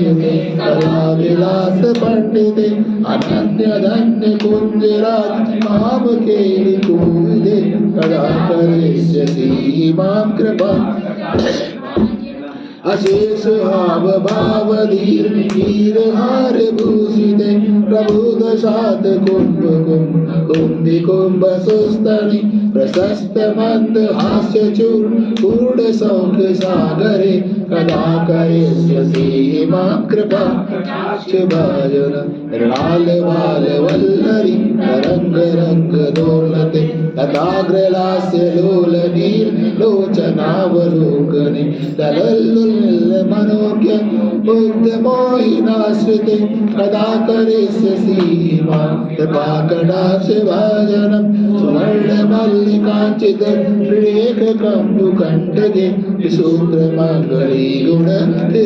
संयुते कला विलास पंडिते अनन्य धन्य कुंजराज माम केली कुदे कदा करिष्यसि मां कृपा अशेष भाव भाव धीर हीर हार भूषिते प्रबुध शात कुंभ कुंभी कुंभ सुस्तनि प्रशस्त मंद हास्य चूर पूर्ण सौख्य सागरे कदा करिष्यसि मां कृपा शुभाजन मृणाल बाल वल्लरी रंग रंग दोलते तथाग्रलास्य लोल नील लोचनावलोकने दलल्लुल मनोज्ञ बुद्ध मोहिनाश्रिते कदा करिष्यसि मां कृपा कटाक्ष भाजनं सुवर्ण मल्लिकाञ्चित प्रियेक कम्बुकण्टके विसूत्र मङ्गली गुण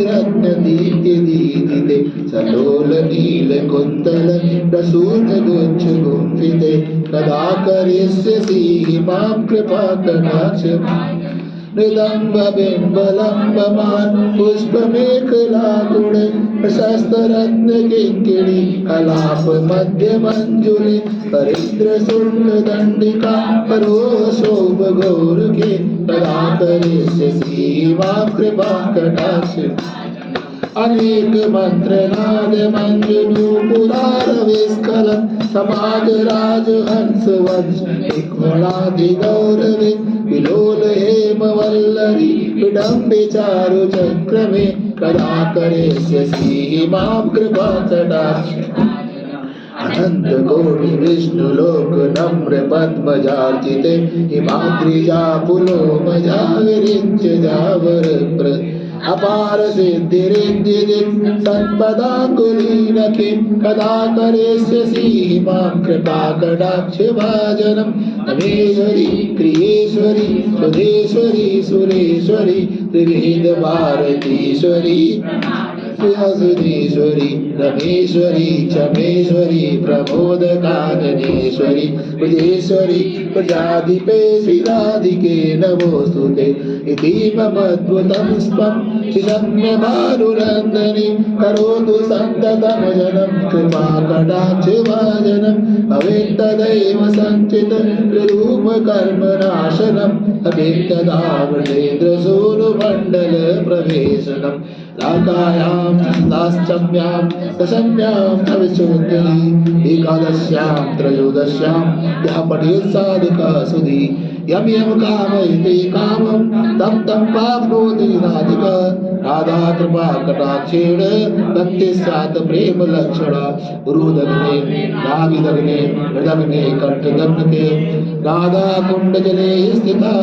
रत्न दीप्ति दीदिते सलोल नील कुन्तल प्रसून गुच्छ गुम्फिते कदा करिष्यसि मां कृपा कटाक्ष मृदंब बिंबलंबमान पुष्पमेखला गुण प्रशस्त रत्न किंकिणी कलाप मध्य मंजुली करिंद्र शुक्ल दंडिका करो शोभ गौर के कदा करिष्यसि मां कृपा कटाक्ष अनेक मंत्र नाद मंजनु पुरार विस्खलन समाज राज हंस वंश इक्वणादि गौरवे विलोल हेम वल्लरी विडम्बे चारु चक्रमे कदा करिष्यसि मां कृपा कटाक्ष अनंत कोटि विष्णु लोक नम्र पद्मजार्चिते हिमाद्रिजा पुलोम जागरिंच जावर प्र अपार सिद्धिरिद्धिदि सत्पदाङ्गुलीनके कदा करिष्यसि मां कृपा कटाक्ष भाजनं रमेश्वरी क्रियेश्वरी सुधेश्वरी सुरेश्वरी त्रिवेद भारतीश्वरी सुधेश्वरी रमेश्वरी क्षमेश्वरी प्रमोद काननेश्वरी भुजेश्वरी प्रजाधिपे श्रीराधिके नमोस्तुते इति मम अद्भुतं स्वं शिशम्य भानुरन्दनी करोतु सन्ततं जनं कृपा कटाक्ष भाजनं भवेत् तदैव सञ्चित त्रिरूप कर्मनाशनं भवेत् तदा वृषेन्द्रसूनुमण्डल प्रवेशनं लाकायां दाश्चम्यां दशम्यां नवचोदरी एकादश्यां त्रयोदश्यां यः पठेत् साधकः सुधी यम यम कामयते कामं तं तं प्राप्नोति राधिकः राधा कृपा कटाक्षेण भक्ति स्यात् प्रेम लक्षणा गुरुदग्ने नागिदग्ने हृदग्ने कंठदग्ने राधा कुंड जले स्थिता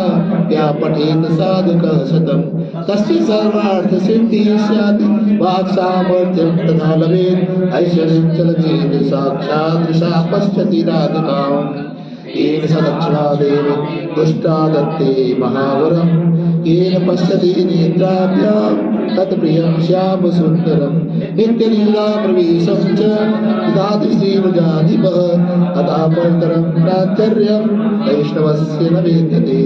या पठेत् साधकः शतं तस्य सर्वार्थ सिद्धि स्यात् वाक् सामर्थ्यं तथा लभेत् ऐश्वर्यं च लभेत् साक्षात् दृशा पश्यति राधिकाम् येन स दक्षिणादेव दुष्टा दत्ते महावरं येन पश्यति नेत्राभ्यां तत्प्रियं श्यामसुन्दरं नित्यलीला प्रवेशं च ददाति श्रीनुजाधिपः अतः परतरं प्राचर्यं वैष्णवस्य न विद्यते।